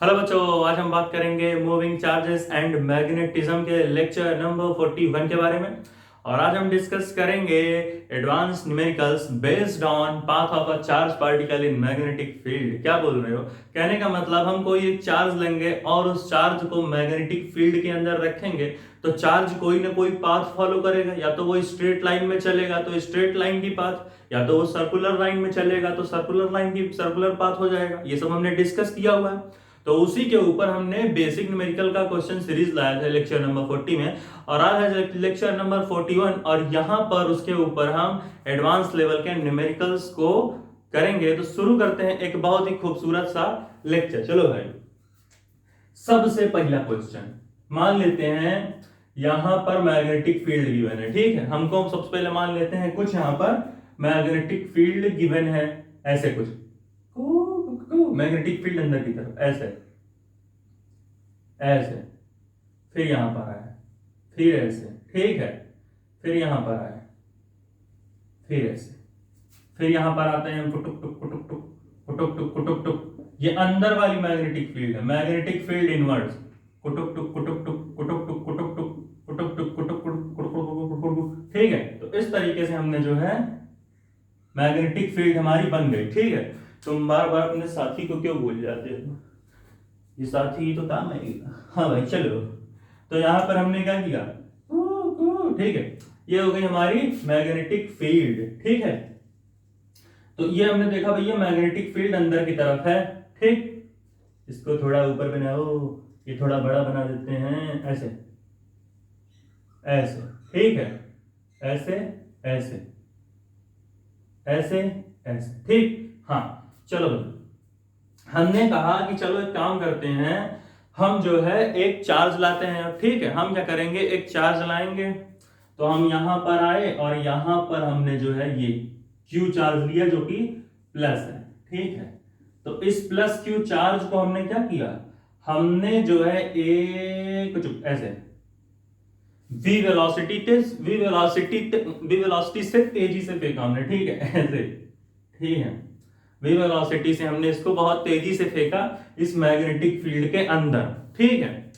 Hello बच्चों, आज हम बात करेंगे मूविंग चार्जेस एंड मैग्नेटिज्म के लेक्चर नंबर 41 के बारे में। और आज हम डिस्कस करेंगे advance numericals based on path of a charge particle in magnetic field. क्या बोल रहे हो? कहने का मतलब हम कोई एक चार्ज लेंगे और उस चार्ज को मैग्नेटिक फील्ड के अंदर रखेंगे तो चार्ज कोई ना कोई पाथ फॉलो करेगा। या तो वो स्ट्रेट लाइन में चलेगा तो स्ट्रेट लाइन की पाथ, या तो वो सर्कुलर लाइन में चलेगा तो सर्कुलर लाइन की सर्कुलर पाथ हो जाएगा। ये सब हमने डिस्कस किया हुआ है। तो उसी के ऊपर हमने बेसिक न्यूमेरिकल का क्वेश्चन सीरीज लाया था लेक्चर नंबर 40 में, और आज है लेक्चर नंबर 41। और यहां पर उसके ऊपर हम एडवांस लेवल के न्यूमेरिकल्स को करेंगे। तो शुरू करते हैं एक बहुत ही खूबसूरत सा लेक्चर। चलो भाई, सबसे पहला क्वेश्चन मान लेते हैं यहां पर मैग्नेटिक फील्ड गिवन है। ठीक है, हमको सबसे पहले मान लेते हैं कुछ यहां पर मैग्नेटिक फील्ड गिवन है। ऐसे कुछ मैग्नेटिक फील्ड अंदर की तरफ ऐसे ऐसे, फिर यहां पर आए, फिर ऐसे, ठीक है, फिर यहां पर आए, फिर ऐसे, फिर यहां पर आते हैं पुटुक टुक पुटुक टुक पुटुक टुक पुटुक टुक। ये अंदर वाली मैग्नेटिक फील्ड है, मैग्नेटिक फील्ड इनवर्स। कुटुक टुक कुटुक टुक कुटुक टुक कुटुक टुक कुटुक टुक कुटुक कुटुक। ठीक है, तो इस तरीके से हमने जो है मैग्नेटिक फील्ड हमारी बन गई। ठीक है, तुम बार बार अपने साथी को क्यों भूल जाते हो? ये साथी ही तो काम है। हाँ भाई चलो, तो यहां पर हमने क्या किया, ठीक है, ये हो गई हमारी मैग्नेटिक फील्ड। ठीक है, तो ये हमने देखा भैया मैग्नेटिक फील्ड अंदर की तरफ है। ठीक, इसको थोड़ा ऊपर बनाओ, ये थोड़ा बड़ा बना देते हैं, ऐसे ऐसे, ठीक है, ऐसे ऐसे ऐसे ऐसे, ठीक। हाँ चलो भाई, हमने कहा कि चलो एक काम करते हैं, हम जो है एक चार्ज लाते हैं। ठीक है, हम क्या करेंगे, एक चार्ज लाएंगे। तो हम यहां पर आए और यहां पर हमने जो है ये क्यू चार्ज लिया जो कि प्लस है। ठीक है, तो इस प्लस क्यू चार्ज को हमने क्या किया, हमने जो है एक कुछ ऐसे वी वेलोसिटी से तेजी से फेंका हमने। ठीक है, ऐसे, ठीक है, वी वेलोसिटी से हमने इसको बहुत तेजी से फेंका इस मैग्नेटिक फील्ड के अंदर। ठीक है,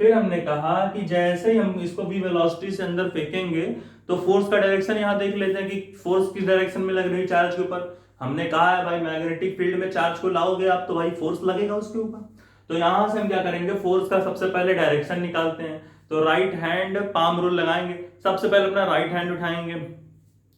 फिर हमने कहा कि जैसे ही हम इसको वी वेलोसिटी से अंदर फेंकेंगे तो फोर्स का डायरेक्शन यहां देख लेते हैं कि फोर्स किस डायरेक्शन में लग रही है चार्ज के ऊपर। हमने कहा है भाई मैग्नेटिक फील्ड में चार्ज को लाओगे आप तो भाई फोर्स लगेगा उसके ऊपर। तो यहां से हम क्या करेंगे, फोर्स का सबसे पहले डायरेक्शन निकालते हैं। तो राइट हैंड पाम रूल लगाएंगे। सबसे पहले अपना राइट हैंड उठाएंगे।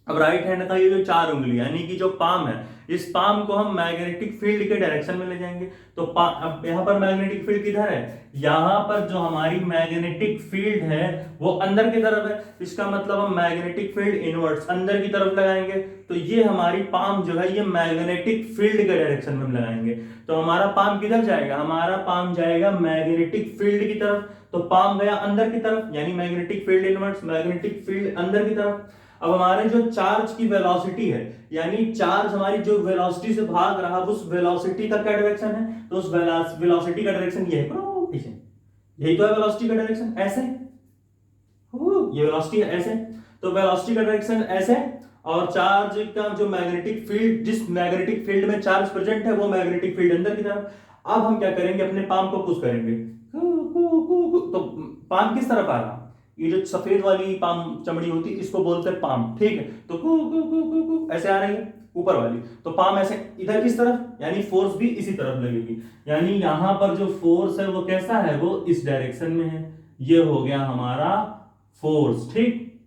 अब राइट हैंड का ये जो चार उंगली यानी कि जो पाम है, इस पाम को हम मैग्नेटिक फील्ड के डायरेक्शन में ले जाएंगे। तो अब यहाँ पर मैग्नेटिक फील्ड किधर है, यहाँ पर जो हमारी मैग्नेटिक फील्ड है वो अंदर की तरफ है। इसका मतलब हम मैग्नेटिक फील्ड इनवर्ट्स अंदर की तरफ लगाएंगे। तो ये हमारी पाम जो है ये मैग्नेटिक फील्ड के डायरेक्शन में हम लगाएंगे। तो हमारा पाम किधर जाएगा, हमारा पाम जाएगा मैग्नेटिक फील्ड की तरफ। तो पाम गया अंदर की तरफ यानी magnetic field inverts, magnetic field अंदर की तरफ। अब हमारे जो चार्ज की वेलोसिटी है यानी चार्ज हमारी जो वेलोसिटी से भाग रहा है उस वेलोसिटी का क्या डायरेक्शन है, तो उस वेलोसिटी का डायरेक्शन ये है, यही तो है वेलोसिटी का डायरेक्शन, ऐसे ये वेलोसिटी है ऐसे। तो वेलोसिटी का डायरेक्शन ऐसे, और चार्ज का जो मैग्नेटिक फील्ड, जिस मैग्नेटिक फील्ड में चार्ज प्रेजेंट है वो मैग्नेटिक फील्ड अंदर की तरफ। अब हम क्या करेंगे, अपने पाम को पुश करेंगे। तो पाम किस तरफ आ रहा, ये जो सफेद वाली पाम चमड़ी होती है इसको बोलते हैं पाम। ठीक है, तो कु कु कु कु कु ऐसे आ रही है ऊपर वाली। तो पाम ऐसे इधर किस तरफ यानी फोर्स भी इसी तरफ लगेगी। यानी यहां पर जो फोर्स है वो कैसा है, वो इस डायरेक्शन में है। ये हो गया हमारा फोर्स। ठीक,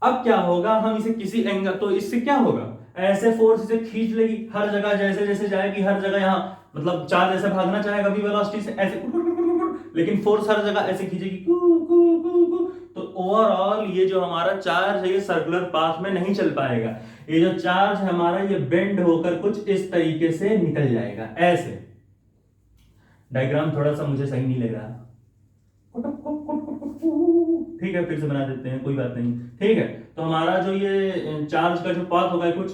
अब क्या होगा, हम इसे किसी एंगल, तो इससे क्या होगा, ऐसे फोर्स इसे खींच लेगी हर जगह, जैसे जैसे जाएगी हर जगह, यहां मतलब चार्ज ऐसे भागना चाहेगा भी वेलोसिटी से ऐसे, लेकिन फोर्स हर जगह ऐसे खींचेगी कु कु कु कु। तो ओवरऑल ये जो हमारा चार्ज है ये सर्कुलर पाथ में नहीं चल पाएगा। ये जो चार्ज है हमारा ये बेंड होकर कुछ इस तरीके से निकल जाएगा ऐसे। डायग्राम थोड़ा सा मुझे सही नहीं लग रहा, ठीक है फिर से बना देते हैं, कोई बात नहीं। ठीक है, तो हमारा जो ये चार्ज का जो पाथ होगा कुछ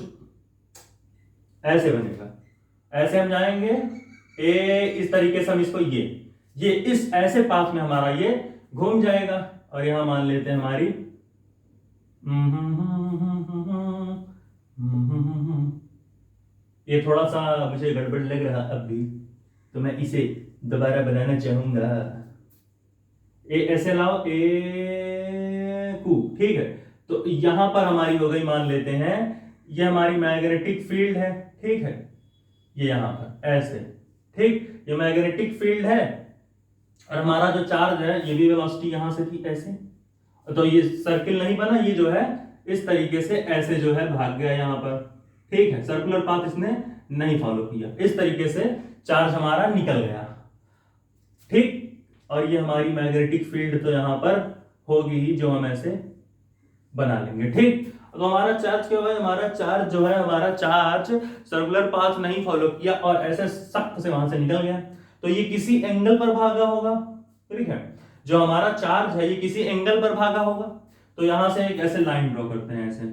ऐसे बनेगा। ऐसे हम जाएंगे इस तरीके से हम इसको ये इस ऐसे पाथ में हमारा ये घूम जाएगा। और यहां मान लेते हैं हमारी ये थोड़ा सा मुझे गड़बड़ लग रहा अब भी। तो मैं इसे दोबारा बनाना चाहूंगा। ऐसे लाओ, ए कू, ठीक है। तो यहां पर हमारी हो गई, मान लेते हैं ये हमारी मैग्नेटिक फील्ड है, ठीक है। ये यहां पर ऐसे, ठीक, ये मैग्नेटिक फील्ड है और हमारा जो चार्ज है ये भी वेलोसिटी यहां से थी ऐसे। तो ये सर्किल नहीं बना, ये जो है इस तरीके से ऐसे जो है भाग गया यहां पर, ठीक है। सर्कुलर पाथ इसने नहीं फॉलो किया, इस तरीके से चार्ज हमारा निकल गया, ठीक। और ये हमारी मैग्नेटिक फील्ड तो यहां पर होगी ही, जो हम ऐसे बना लेंगे, ठीक। तो हमारा चार्ज क्या हुआ, हमारा चार्ज जो है, हमारा चार्ज सर्कुलर पाथ नहीं फॉलो किया और ऐसे सख्त से वहां से निकल गया। तो ये किसी एंगल पर भागा होगा, ठीक है। जो हमारा चार्ज है ये किसी एंगल पर भागा होगा। तो यहां से एक ऐसे लाइन ड्रॉ करते हैं, ऐसे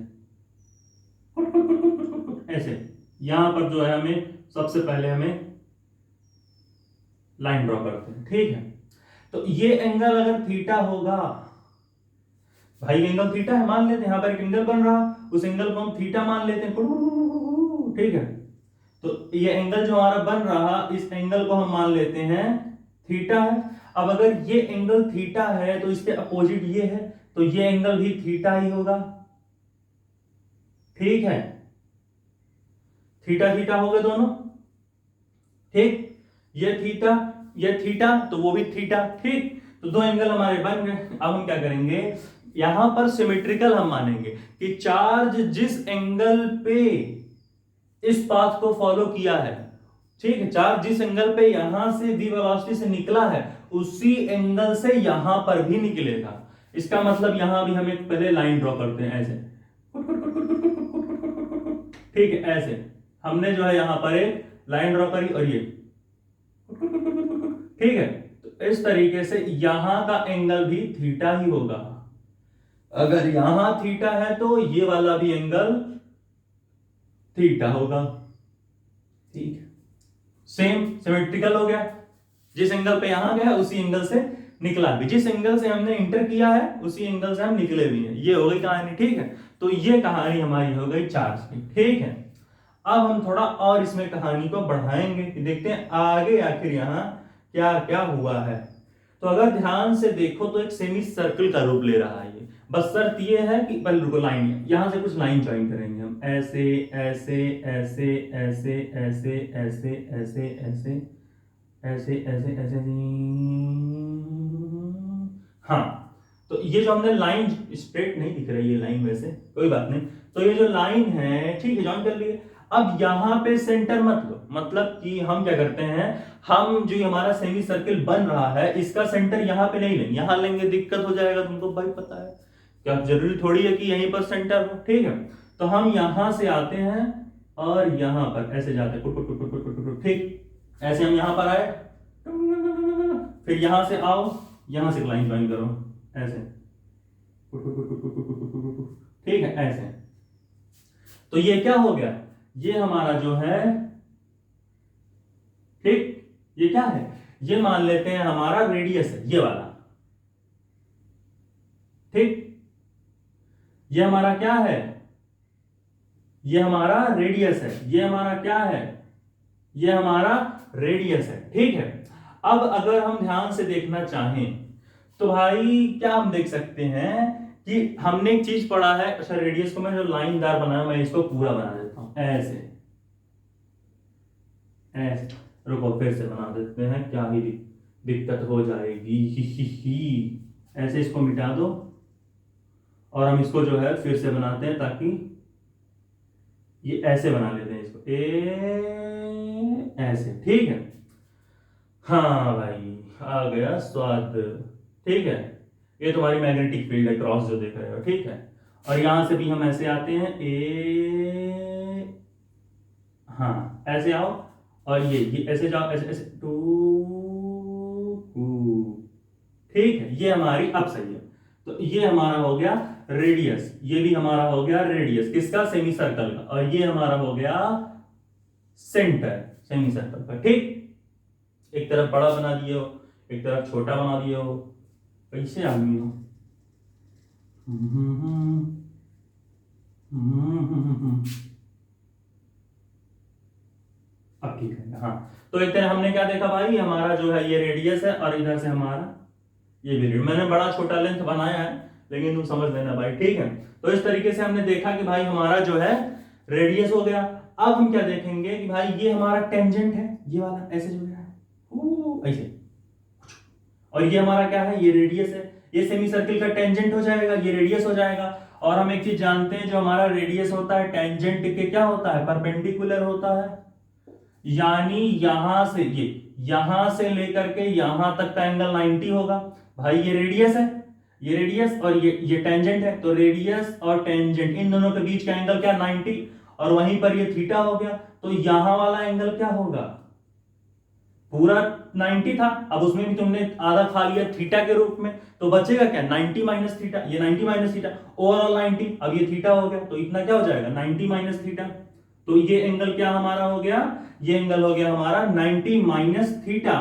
ऐसे। यहां पर जो है हमें सबसे पहले हमें लाइन ड्रॉ करते हैं, ठीक है। तो ये एंगल अगर थीटा होगा, भाई एंगल थीटा है, मान लेते हैं यहां पर एक एंगल बन रहा, उस एंगल को हम थीटा मान लेते हैं, ठीक है। तो ये एंगल जो हमारा बन रहा, इस एंगल को हम मान लेते हैं थीटा है। अब अगर ये एंगल थीटा है तो इसके अपोजिट ये है, तो ये एंगल भी थीटा ही होगा, ठीक है। थीटा थीटा हो गए दोनों, ठीक। ये थीटा तो वो भी थीटा, ठीक। तो दो एंगल हमारे बन गए। अब हम क्या करेंगे, यहां पर सिमेट्रिकल हम मानेंगे कि चार्ज जिस एंगल पे इस पाथ को फॉलो किया है, ठीक है, चार्ज जिस एंगल पे यहां से v वेलोसिटी से निकला है उसी एंगल से यहां पर भी निकलेगा। इसका मतलब यहां भी हम एक पहले लाइन ड्रॉ करते हैं ऐसे, ठीक है। ऐसे हमने जो है यहां पर एक लाइन ड्रॉ करी और ये, ठीक है। तो इस तरीके से यहां का एंगल भी थीटा ही होगा। अगर यहां थीटा है तो ये वाला भी एंगल थीटा होगा, ठीक है। सेम सिमेट्रिकल हो गया, जिस एंगल पे यहां गया उसी एंगल से निकला भी, जिस एंगल से हमने इंटर किया है उसी एंगल से हम निकले भी हैं। ये हो गई कहानी, ठीक है। तो ये कहानी हमारी हो गई चार्ज की, ठीक है। अब हम थोड़ा और इसमें कहानी को बढ़ाएंगे कि देखते हैं आगे आखिर यहां क्या क्या हुआ है। तो अगर ध्यान से देखो तो एक सेमी सर्कल का रूप ले रहा है ये। बस शर्त ये है कि पहले रुको, लाइन यहां से कुछ लाइन ज्वाइन करेंगे हम, ऐसे ऐसे ऐसे ऐसे ऐसे ऐसे ऐसे ऐसे ऐसे ऐसे ऐसे, हाँ। तो ये जो हमने लाइन, स्ट्रेट नहीं दिख रही है लाइन, वैसे कोई बात नहीं। तो ये जो लाइन है, ठीक है, ज्वाइन कर लिए। अब यहां पे सेंटर मत लो, मतलब कि हम क्या करते हैं, हम जो हमारा सेमी सर्किल बन रहा है इसका सेंटर यहां पे नहीं लेंगे, यहां लेंगे दिक्कत हो जाएगा, तुमको भाई पता है। क्या जरूरी थोड़ी है कि यहीं पर सेंटर हो, ठीक है। तो हम यहां से आते हैं और यहां पर ऐसे जाते हैं, ठीक। ऐसे हम यहां पर आए, फिर यहां से आओ, यहां से लाइन ज्वाइन करो ऐसे, ठीक है, ऐसे। तो ये क्या हो गया, ये हमारा जो है, ठीक, ये क्या है, ये मान लेते हैं हमारा रेडियस है, ये वाला, ठीक। ये हमारा क्या है, ये हमारा रेडियस है, ये हमारा क्या है, ये हमारा रेडियस है, ठीक है। अब अगर हम ध्यान से देखना चाहें तो भाई क्या हम देख सकते हैं कि हमने एक चीज पढ़ा है। अच्छा, रेडियस को मैं जो लाइनदार बनाया मैं इसको पूरा बना देता हूं ऐसे ऐसे, रुको फिर से बना देते हैं, क्या ही दिक्कत हो जाएगी, ही। ऐसे इसको मिटा दो और हम इसको जो है फिर से बनाते हैं, ताकि ये ऐसे बना लेते हैं इसको, ऐसे, ठीक है। हाँ भाई, आ गया स्वाद, ठीक है। ये तुम्हारी मैग्नेटिक फील्ड है, क्रॉस जो देख रहे हो, ठीक है। और यहां से भी हम ऐसे आते हैं, हाँ ऐसे आओ, और ये ऐसे जाओ, ऐसे ऐसे टू, ठीक है। ये हमारी अब सही है। तो ये हमारा हो गया रेडियस, ये भी हमारा हो गया रेडियस किसका, सेमी सर्कल का, और ये हमारा हो गया सेंटर सेमी सर्कल का, ठीक। एक तरफ बड़ा बना दिए हो, एक तरफ छोटा बना दिए हो, कैसे आदमी हो। अब ठीक है। हाँ, तो एक तरह हमने क्या देखा भाई, हमारा जो है ये रेडियस है और इधर से हमारा ये भी रेडियस। मैंने बड़ा छोटा लेंथ बनाया है लेकिन तुम समझ लेना भाई, ठीक है। तो इस तरीके से हमने देखा कि भाई हमारा जो है रेडियस हो गया। अब हम क्या देखेंगे कि भाई ये हमारा टेंजेंट है, ये वाला ऐसे जो है ऐसे, और ये हमारा क्या है, ये रेडियस है। ये सेमी सर्किल का टेंजेंट हो जाएगा, ये रेडियस हो जाएगा। और हम एक चीज जानते हैं, जो हमारा रेडियस होता है टेंजेंट के क्या होता है, परपेंडिकुलर होता है। यानी यहां से ये, यहां से लेकर के यहां तक का एंगल 90 होगा। भाई ये रेडियस है, ये रेडियस और ये टेंजेंट है, तो रेडियस और टेंजेंट इन दोनों के बीच का एंगल क्या, 90। और वहीं पर ये थीटा हो गया, तो यहां वाला एंगल क्या होगा, पूरा 90 था, अब उसमें भी तुमने आधा खा लिया थीटा के रूप में, तो बचेगा क्या, 90 माइनस थीटा। ये 90 माइनस थीटा, ओवरऑल 90, अब ये थीटा हो गया, तो इतना क्या हो जाएगा, 90 माइनस थीटा। तो ये एंगल क्या हमारा हो गया, ये एंगल हो गया हमारा 90 माइनस थीटा।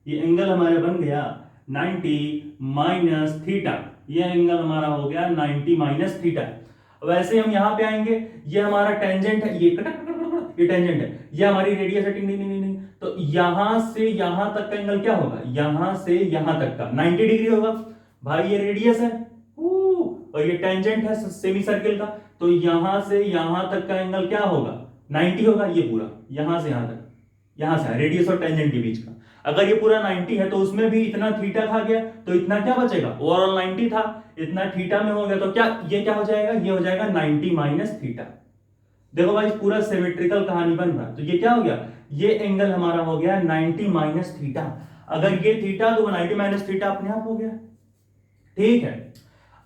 ये एंगल हमारे बन गया 90 माइनस थीटा। ये एंगल हमारा हो गया 90 माइनस थीटा। वैसे हम यहां पे आएंगे, ये हमारा टेंजेंट है, ये टेंजेंट है, ये हमारी रेडियस है, टिंग टिंग टिंग टिंग। तो यहां से यहां तक का एंगल क्या होगा, यहां से यहां तक का 90 डिग्री होगा। भाई ये रेडियस है और ये टेंजेंट है सेमी सर्किल का, तो यहां से यहां तक का एंगल क्या होगा, 90 होगा। ये पूरा यहां से यहां तक, यहां से रेडियस और टेंजेंट के बीच का, अगर ये पूरा 90 है तो उसमें भी इतना थीटा खा गया, तो इतना क्या बचेगा, ओवरऑल 90 था, इतना थीटा में हो गया, तो क्या ये क्या हो जाएगा, ये हो जाएगा 90 माइनस थीटा। देखो भाई पूरा सिमेट्रिकल कहानी बन रहा है, तो ये क्या हो गया, ये एंगल हमारा हो गया 90 माइनस थीटा। अगर ये थीटा तो 90 माइनस थीटा अपने आप हो गया, ठीक है।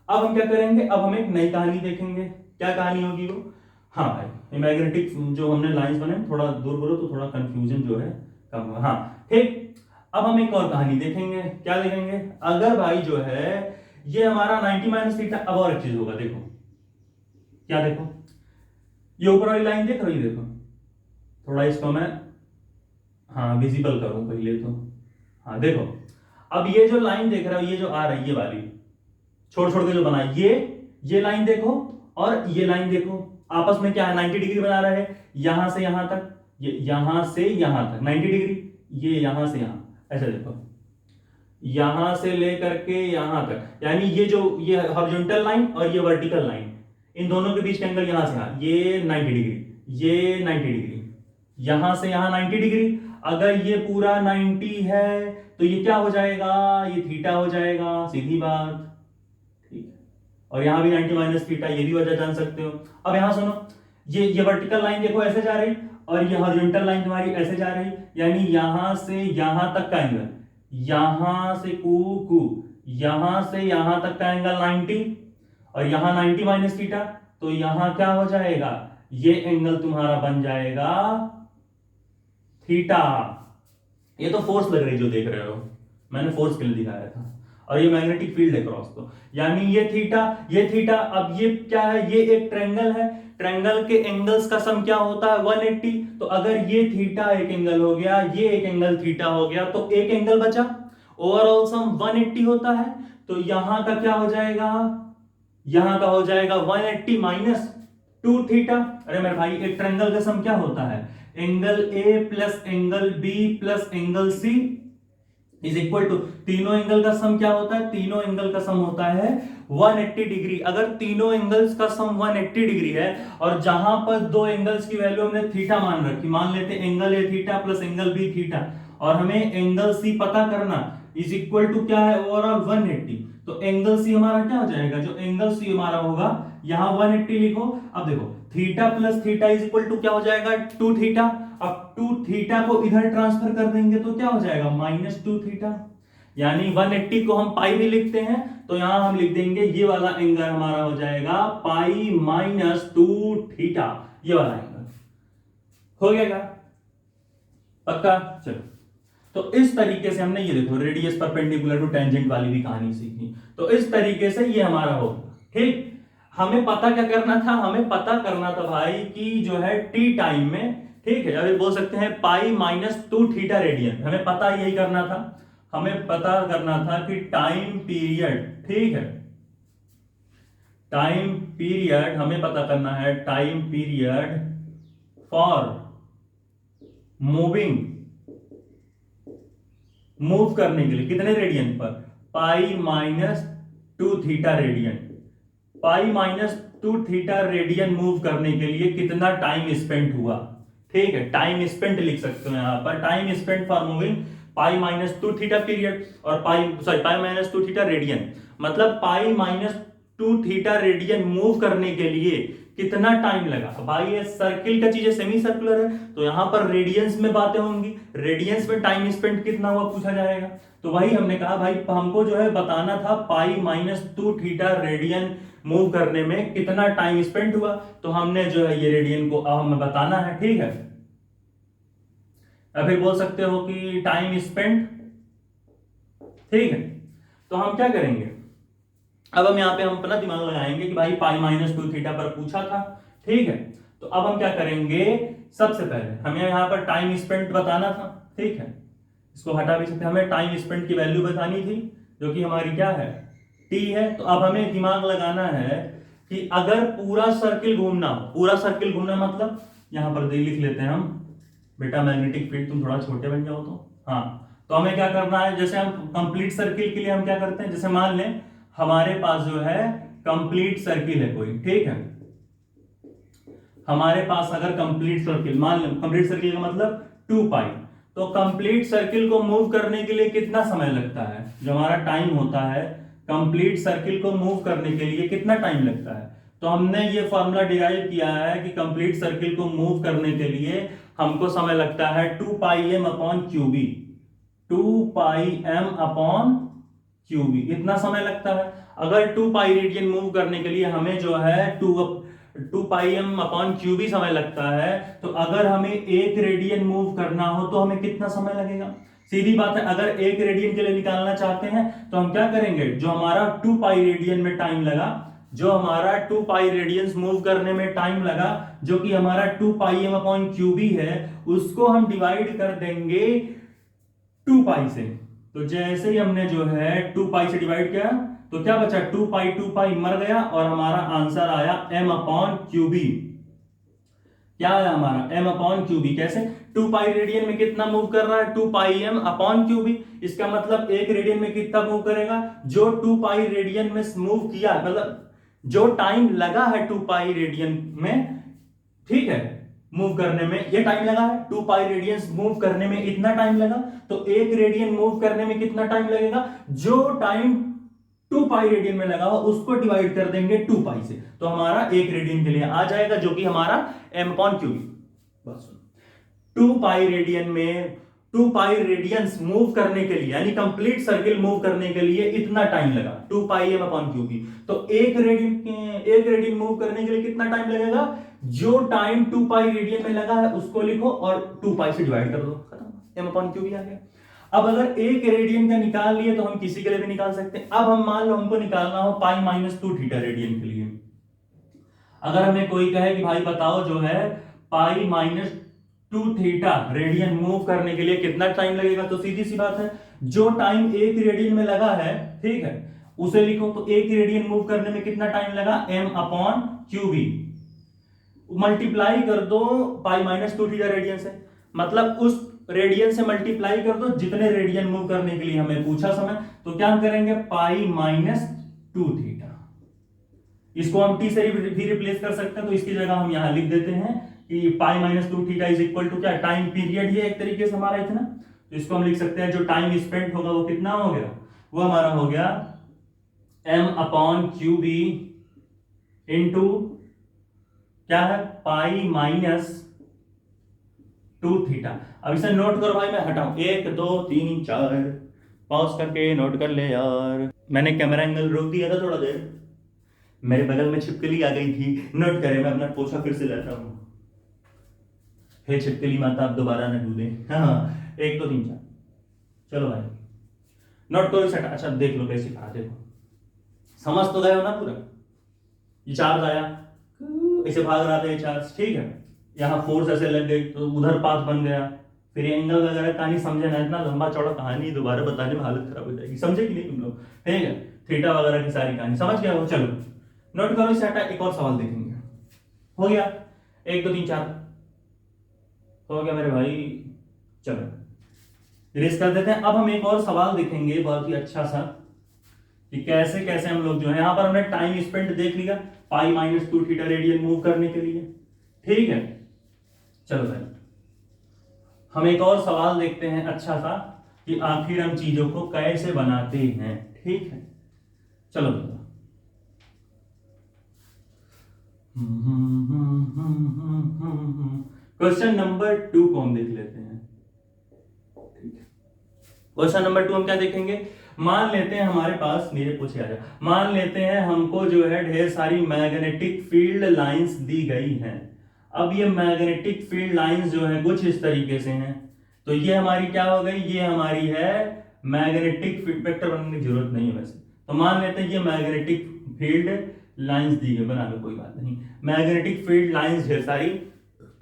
अब हम क्या करेंगे, अब हम एक नई कहानी देखेंगे। क्या कहानी होगी वो, हाँ भाई इमेजिनेटिक जो हमने लाइंस बने, थोड़ा दूर बोलो तो थोड़ा कंफ्यूजन जो है कम होगा। हाँ ठीक, अब हम एक और कहानी देखेंगे। क्या देखेंगे, अगर भाई जो है ये हमारा 90 माइनस थीटा, अब और एक चीज होगा, देखो क्या, देखो ये ऊपर वाली लाइन देख रही, देखो थोड़ा इसको मैं हाँ विजिबल करूं पहले तो। हाँ देखो, अब ये जो लाइन देख रहा हो, ये जो आ रही है ये वाली, छोड़ छोड़ के जो बना, ये लाइन देखो और ये लाइन देखो, आपस में क्या है, 90 डिग्री बना रहा है। यहां से यहां तक, ये यहां से यहां तक 90 डिग्री, ये यहां से यहां, ऐसे देखो, यहां से लेकर के यहां तक, यानी ये जो ये हॉरिजॉन्टल लाइन और ये वर्टिकल लाइन, इन दोनों के बीच का एंगल यहां से यहां, ये 90 डिग्री, ये 90 डिग्री, यहां से यहां 90 डिग्री। अगर ये पूरा 90 है तो ये क्या हो जाएगा, ये थीटा हो जाएगा, सीधी बात, ठीक है। और यहां भी 90 माइनस थीटा, ये भी वजह जान सकते हो। अब यहां सुनो, ये वर्टिकल लाइन देखो ऐसे जा रही, और ये हॉरिजॉन्टल लाइन तुम्हारी ऐसे जा रही, यानी यहां से यहां तक का एंगल, यहां से कू यहां से यहां तक का एंगल 90, और यहां 90 माइनस थीटा, तो यहां क्या हो जाएगा, ये एंगल तुम्हारा बन जाएगा थीटा। ये तो फोर्स लग रही जो देख रहे हो, मैंने फोर्स के लिए दिखाया था, और ये मैग्नेटिक फील्ड है क्रॉस, तो यानी ये थीटा, ये थीटा। अब ये क्या है, ये एक ट्रायंगल है, ट्रायंगल के एंगल्स का सम क्या होता है, 180। तो अगर ये थीटा एक एंगल हो गया, ये एक एंगल थीटा हो गया, तो एक एंगल बचा, ओवरऑल सम 180 होता है। तो यहां का क्या हो जाएगा, यहां का हो जाएगा 180 माइनस 2 थीटा। अरे मेरे भाई एक ट्रायंगल का सम क्या होता है, angle A plus angle B plus angle C is equal to, तीनों एंगल का सम क्या होता है, तीनों एंगल का सम होता है 180 डिग्री। अगर तीनों एंगल्स का सम 180 डिग्री है, और जहां पर दो एंगल्स की वैल्यू हमने थीटा मान रखी, मान लेते angle A theta plus angle B theta, और हमें एंगल सी पता करना, इज इक्वल टू क्या है, ओवरऑल 180। तो एंगल सी हमारा क्या हो जाएगा, जो एंगल सी हमारा होगा, यहां 180 लिखो। अब देखो theta plus theta is equal to क्या हो जाएगा, 2 थीटा। अब 2 थीटा को इधर ट्रांसफर कर देंगे तो क्या हो जाएगा, -2 थीटा। यानी 180 को हम पाई भी लिखते हैं, तो यहां हम लिख देंगे ये वाला एंगल हमारा हो जाएगा पाई -2 थीटा, ये वाला एंगल हो गया क्या, पक्का। चलो, तो इस तरीके से हमने ये देखो रेडियस परपेंडिकुलर टू टेंजेंट वाली भी कहानी सीखी। तो इस तरीके से ये हमारा होगा, ठीक। हमें पता क्या करना था, हमें पता करना था भाई कि जो है टी टाइम में, ठीक है, अभी बोल सकते हैं पाई -2 थीटा रेडियन, हमें पता यही करना था। हमें पता करना था कि टाइम पीरियड, ठीक है, टाइम पीरियड हमें पता करना है, time period for moving, move करने के लिए कितने रेडियन पर, पाई माइनस 2 थीटा रेडियन, पाई माइनस 2 थीटा रेडियन मूव करने के लिए कितना टाइम स्पेंड हुआ। ठीक है, टाइम स्पेंड लिख सकते हो यहां पर, time spend for moving pi minus 2 theta period, और पाई माइनस 2 थीटा रेडियन, मतलब पाई माइनस 2 थीटा रेडियन मूव करने के लिए कितना टाइम लगा। भाई ये सर्किल का चीज है, सेमी सर्कुलर है, तो यहां पर रेडियंस में बातें होंगी, रेडियंस में टाइम स्पेंड कितना हुआ पूछा जाएगा। तो वही हमने कहा भाई हमको जो है बताना था पाई माइनस 2 थीटा रेडियन मूव करने में कितना टाइम स्पेंड हुआ, तो हमने जो है ये रेडियन को अब हमें बताना है। ठीक है, या फिर बोल सकते हो कि टाइम स्पेंड। ठीक है, तो हम क्या करेंगे, अब हम यहाँ पे हम अपना दिमाग लगाएंगे कि भाई पाई माइनस 2 थीटा पर पूछा था। ठीक है, तो अब हम क्या करेंगे, सबसे पहले हमें यहाँ पर टाइम स्पेंड बताना था। ठीक है, इसको हटा भी सकते, हमें टाइम स्पेंड की वैल्यू बतानी थी जो कि हमारी क्या है, टी है। तो अब हमें दिमाग लगाना है कि अगर पूरा सर्किल घूमना हो, पूरा सर्किल घूमना मतलब यहां पर लिख लेते हैं हम, बेटा मैग्नेटिक फील्ड तुम थोड़ा छोटे बन जाओ तो, हाँ, तो हमें क्या करना है, जैसे हम कंप्लीट सर्किल के लिए हम क्या करते हैं, जैसे मान लें हमारे पास जो है कंप्लीट सर्किल है कोई। ठीक है, हमारे पास अगर कंप्लीट सर्किल, मान लें कंप्लीट सर्किल का मतलब 2 पाई, तो कंप्लीट सर्किल को मूव करने के लिए कितना समय लगता है, जो हमारा टाइम होता है कंप्लीट सर्किल को मूव करने के लिए कितना टाइम लगता है। तो हमने ये फॉर्मूला डिराइव किया है कि कंप्लीट सर्किल को मूव करने के लिए हमको समय लगता है 2 पाई एम अपॉन क्यूबी, 2 पाई एम अपॉन क्यूबी, इतना समय लगता है। अगर 2 पाई रेडियन मूव करने के लिए हमें जो है 2 पाई एम अपॉन क्यूबी समय लगता है, तो अगर हमें 1 रेडियन मूव करना हो तो हमें कितना समय लगेगा। सीधी बात है, अगर 1 रेडियन के लिए निकालना चाहते हैं तो हम क्या करेंगे, जो हमारा 2 पाई रेडियन में टाइम लगा, जो हमारा 2 पाई रेडियंस मूव करने में टाइम लगा, जो कि हमारा 2 पाई एम अपॉन क्यूबी है, उसको हम डिवाइड कर देंगे 2 पाई से। तो जैसे ही हमने जो है 2 पाई से डिवाइड किया तो क्या बचा, 2 पाई मर गया और हमारा आंसर आया m अपॉन क्यूबी। क्या आया हमारा m अपॉन क्यूबी। कैसे, 2 पाई रेडियन में कितना मूव कर रहा है, 2 पाई m अपॉन क्यूबी। इसका मतलब 1 रेडियन में कितना मूव करेगा, जो 2 पाई रेडियन में मूव किया, मतलब जो टाइम लगा है 2 पाई रेडियन में, ठीक है, मूव करने में ये टाइम लगा है, 2 पाई रेडियंस मूव करने में इतना टाइम लगा, तो 1 रेडियन मूव करने में कितना टाइम लगेगा, जो टाइम 2 पाई रेडियन में लगा हुआ उसको डिवाइड कर देंगे 2 पाई से, तो हमारा 1 रेडियन के लिए आ जाएगा, जो कि हमारा m अपॉन क्यूबी। बस 2 पाई रेडियन में 2 पाई रेडियंस मूव करने के लिए, यानी कंप्लीट सर्किल मूव करने के लिए इतना टाइम लगा, 2 पाई m अपॉन क्यूबी। तो 1 रेडियन मूव करने के लिए कितना टाइम लगेगा, जो टाइम 2 पाई रेडियन में लगा है उसको लिखो और 2 पाई से डिवाइड कर दो, खत्म, m अपॉन क्यूबी आ गया। अब अगर 1 रेडियन का निकाल लिए तो हम किसी के लिए भी निकाल सकते हैं। अब हम मान लो हमको निकालना हो पाई माइनस 2 थीटा रेडियन के लिए, अगर हमें कोई कहे कि भाई बताओ जो है पाई माइनस 2 थीटा रेडियन मूव करने के लिए कितना टाइम लगेगा, तो सीधी सी बात है, जो टाइम 1 रेडियन में लगा है, ठीक है, उसे लिखो। तो 1 रेडियन मूव करने में कितना टाइम लगा, m अपॉन क्यूबी, मल्टीप्लाई कर दो पाई माइनस 2 थीटा रेडियन से, मतलब उस रेडियन से मल्टीप्लाई कर दो जितने रेडियन मूव करने के लिए हमें पूछा समय। तो क्या हम करेंगे, पाई माइनस 2 थीटा, इसको हम टी से भी रिप्लेस कर सकते हैं, तो इसकी जगह हम यहां लिख देते हैं कि pi minus 2 theta is equal to क्या, टाइम पीरियड ये एक तरीके से हमारा इतना, तो इसको हम लिख सकते हैं जो टाइम स्पेंड होगा वो कितना हो गया, वो हमारा हो गया m upon Q B into क्या है, पाई माइनस 2 थीटा। अब इसे नोट करो भाई, मैं हटाऊं 1 2 3 4, पॉज करके नोट कर ले यार। मैंने कैमरा एंगल रोक दिया था थोड़ा देर, मेरे बगल में छिपकली आ गई थी, नोट करे, मैं अपना पोछा फिर से लेता हूं। हे छिपकली माता आप दोबारा न कूदे। हाँ 1 2 3 4, चलो भाई नोट करो इसे। अच्छा देख लो कैसे कहा, देखो समझ तो गए हो ना पूरा, ये चार्ज आया, इसे भाग रहा था ये चार्ज, ठीक है, यहाँ फोर्स ऐसे लग गई तो उधर पाथ बन गया, फिर एंगल वगैरह कहानी समझे ना, इतना लंबा चौड़ा कहानी दोबारा बताने में हालत खराब हो जाएगी, समझे कि नहीं तुम लोग, ठीक है, थीटा वगैरह की सारी कहानी समझ गया हो। चलो नोट करो इसे, हटा एक और सवाल देखेंगे, हो गया 1 2 3 4, हो गया मेरे भाई। चलो इरेज कर देते हैं। अब हम एक और सवाल देखेंगे बहुत ही अच्छा सा, कि कैसे कैसे हम लोग जो है, यहां पर हमने टाइम स्पेंड देख लिया पाई माइनस 2 थीटा रेडियन मूव करने के लिए, ठीक है। चलो भाई हम एक और सवाल देखते हैं अच्छा सा, कि आखिर हम चीजों को कैसे बनाते हैं, ठीक है। चलो क्वेश्चन नंबर 2 को हम देख लेते हैं, ठीक है। क्वेश्चन नंबर 2 हम क्या देखेंगे, मान लेते हैं हमारे पास, नीचे पूछे आ जाए, मान लेते हैं हमको जो है ढेर सारी मैग्नेटिक फील्ड लाइंस दी गई हैं। अब ये मैग्नेटिक फील्ड लाइंस जो है कुछ इस तरीके से हैं, तो ये हमारी क्या हो गई, ये हमारी है मैग्नेटिक फील्ड, वेक्टर बनने की जरूरत नहीं है वैसे, तो मान लेते हैं ये मैग्नेटिक फील्ड लाइंस दी गई, बना लो कोई बात नहीं। मैग्नेटिक फील्ड लाइंस ढेर सारी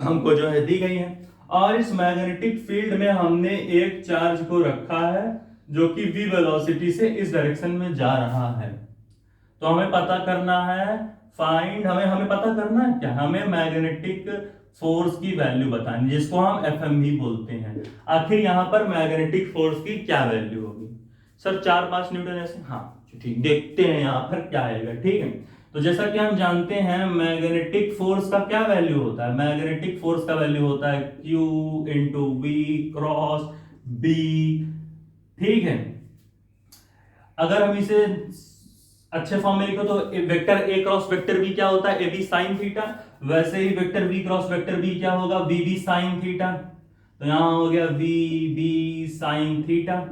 हमको जो है दी गई है, और इस मैग्नेटिक फील्ड में हमने एक चार्ज को रखा है जो कि v वेलोसिटी से इस डायरेक्शन में जा रहा है। तो हमें पता करना है, फाइंड, हमें पता करना है क्या, हमें मैग्नेटिक फोर्स की वैल्यू बतानी, जिसको हम एफएम भी बोलते हैं। आखिर यहां पर मैग्नेटिक फोर्स की क्या वैल्यू होगी सर, 4-5 न्यूटन ऐसे, हाँ ठीक, देखते हैं यहां पर क्या आएगा, ठीक है। तो जैसा कि हम जानते हैं मैग्नेटिक फोर्स का क्या वैल्यू होता है, मैग्नेटिक फोर्स का वैल्यू होता है Q into V cross B, ठीक है। अगर हम इसे अच्छे फॉर्म में लिखो तो vector A cross vector B क्या होता है, AB साइन थीटा, वैसे ही vector B cross vector B क्या होगा, BB साइन थीटा। तो यहां हो गया VB साइन थीटा।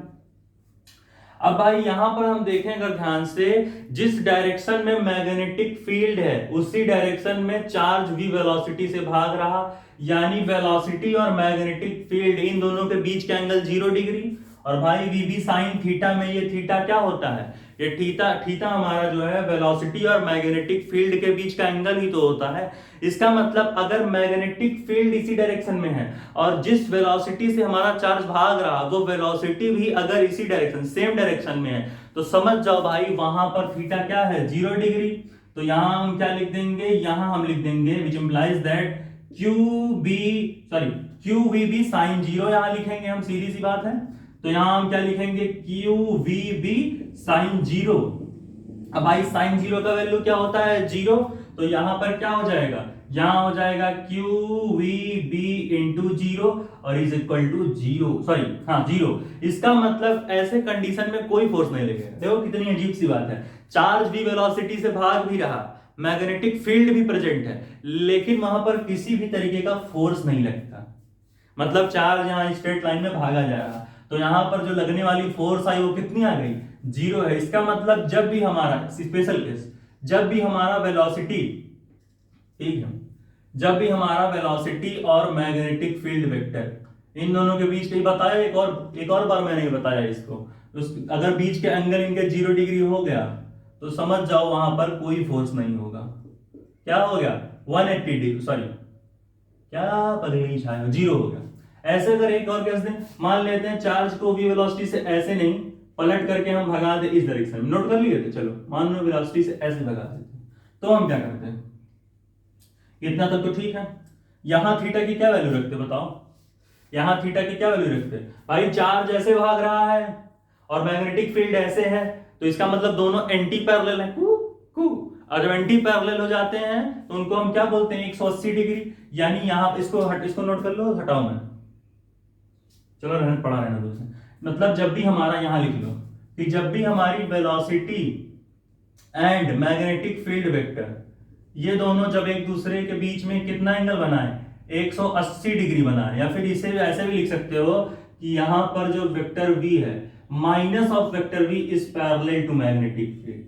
अब भाई यहां पर हम देखें अगर ध्यान से, जिस डायरेक्शन में मैग्नेटिक फील्ड है उसी डायरेक्शन में चार्ज भी वेलोसिटी से भाग रहा, यानी वेलोसिटी और मैग्नेटिक फील्ड इन दोनों के बीच का एंगल 0 डिग्री। और भाई वीबी साइन थीटा में ये थीटा क्या होता है, ये थीटा हमारा जो है वेलोसिटी और मैग्नेटिक फील्ड के बीच का एंगल ही तो होता है। इसका मतलब अगर मैग्नेटिक फील्ड इसी डायरेक्शन में है और जिस वेलोसिटी से हमारा चार्ज भाग रहा वो वेलोसिटी भी अगर इसी डायरेक्शन सेम डायरेक्शन में है, तो समझ जाओ भाई वहां पर थीटा क्या है, 0 डिग्री। तो यहां हम क्या लिख देंगे, यहां हम लिख देंगे which implies that Q V B sine 0 यहां लिखेंगे हम, सीधी सी बात है। तो यहां हम क्या लिखेंगे, क्यू वी बी साइन 0। अब भाई साइन 0 का वैल्यू क्या होता है, 0। तो यहां पर क्या हो जाएगा, यहां हो जाएगा क्यू वी बी इंटू 0 और इज इक्वल टू 0, सॉरी हाँ 0। इसका मतलब ऐसे कंडीशन में कोई फोर्स नहीं लगेगा। देखो कितनी अजीब सी बात है, चार्ज भी वेलोसिटी से भाग भी रहा, मैग्नेटिक फील्ड भी प्रेजेंट है, लेकिन वहां पर किसी भी तरीके का फोर्स नहीं लगता। मतलब चार्ज यहां स्ट्रेट लाइन में भागा जा रहा, तो यहां पर जो लगने वाली फोर्स आई वो कितनी आ गई, 0 है। इसका मतलब जब भी हमारा स्पेशल केस, जब भी हमारा वेलोसिटी, ठीक है, जब भी हमारा वेलोसिटी और मैग्नेटिक फील्ड वेक्टर इन दोनों के बीच, कहीं बताया एक और बार मैंने बताया इसको, तो अगर बीच के एंगल इनके 0 डिग्री हो गया तो समझ जाओ वहां पर कोई फोर्स नहीं होगा। क्या हो गया, 180 डिग्री, सॉरी क्या पगली छाया, 0 हो गया। ऐसे अगर एक और केस दें, मान लेते हैं चार्ज को भी वेलोसिटी से ऐसे नहीं पलट करके हम भगा दे इस डायरेक्शन में, नोट कर लिए थे, चलो मान लो वेलोसिटी से ऐसे भगा देते, तो हम क्या करते हैं, इतना तक तो ठीक है। यहां थीटा की क्या वैल्यू रखते बताओ, यहां थीटा की क्या वैल्यू रखते भाई, चार्ज ऐसे भाग रहा है और मैग्नेटिक फील्ड ऐसे है, तो इसका मतलब दोनों एंटी पैरेलल है, और जब एंटी पैरेलल हो जाते हैं तो उनको हम क्या बोलते हैं, 180 डिग्री। यानी यहां इसको नोट कर लो, हटाओ मैं, चलो रहने पड़ा रहना दोस्तों। मतलब जब भी हमारा यहां लिख लो कि जब भी हमारी velocity and magnetic field vector ये दोनों जब एक दूसरे के बीच में कितना एंगल बनाए, 180 डिग्री बनाए, या फिर इसे ऐसे भी लिख सकते हो कि यहां पर जो वेक्टर v है minus of vector v is parallel to magnetic field.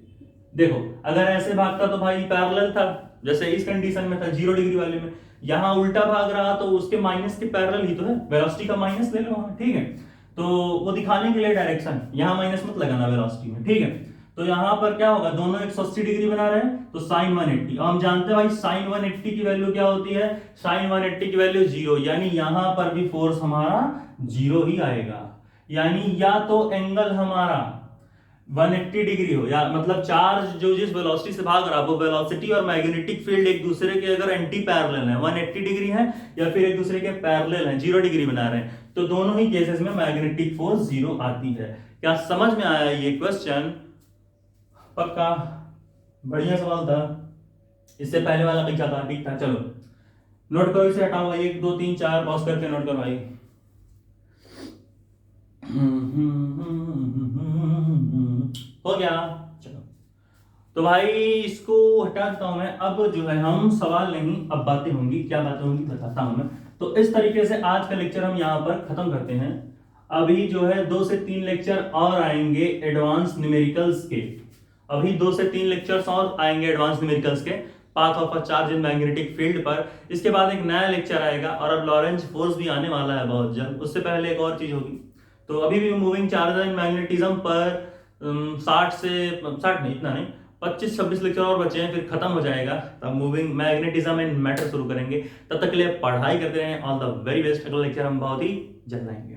देखो अगर ऐसे भागता तो भाई पैरेलल था, जैसे इस कंडीशन में था 0 डिग्री वाले में, यहां उल्टा भाग रहा तो उसके माइनस के पैरेलल ही तो है, वेलोसिटी का माइनस ले लो, ठीक है। तो वो दिखाने के लिए डायरेक्शन यहां माइनस मत लगाना वेलोसिटी में, ठीक है। तो यहां पर क्या होगा, दोनों 180 डिग्री बना रहे हैं तो साइन 180, और हम जानते हैं भाई साइन 180 की वैल्यू क्या होती है, साइन 180 की वैल्यू 0, यानी यहां पर भी फोर्स हमारा 0 ही आएगा। यानी या तो एंगल हमारा 180 डिग्री हो, या मतलब चार्ज जो जिस वेलोसिटी से भाग रहा है वो वेलोसिटी और मैग्नेटिक फील्ड एक दूसरे के अगर एंटी पैरेलल है, 180 डिग्री है, या फिर एक दूसरे के पैरेलल है, 0 डिग्री बना रहे हैं, तो दोनों ही केसेस में मैग्नेटिक फोर्स 0 आती है। क्या समझ में आया ये क्वेश्चन? पक्का? बढ़िया सवाल था। इससे पहले वाला कैसा था? ठीक था। चलो नोट करो, इसे हटाओ भाई, 1 2 3 4 पॉज करके नोट करो भाई। हो गया? चलो तो भाई इसको हटा देता हूं मैं। अब जो है हम सवाल नहीं, अब बातें होंगी। क्या बातें होंगी बताता हूं मैं। तो इस तरीके से आज का लेक्चर हम यहाँ पर खत्म करते हैं। अभी जो है 2 से 3 लेक्चर और आएंगे एडवांस न्यूमेरिकल्स के। अभी 2 से 3 लेक्चर्स और आएंगे एडवांस न्यूमेरिकल्स के, path of a charge in magnetic field पर। इसके बाद एक नया लेक्चर आएगा, और अब लॉरेंज फोर्स भी आने वाला है बहुत जल्द। उससे पहले एक और चीज होगी। तो अभी भी मूविंग चार्ज इन मैग्नेटिज्म पर 60 से 60 नहीं, इतना नहीं, 25-26 लेक्चर और बचे हैं, फिर खत्म हो जाएगा। तब मूविंग मैग्नेटिज्म एंड मैटर शुरू करेंगे। तब तक के लिए पढ़ाई करते रहें। All the very best. अगला लेक्चर हम बहुत ही जल्द आएंगे।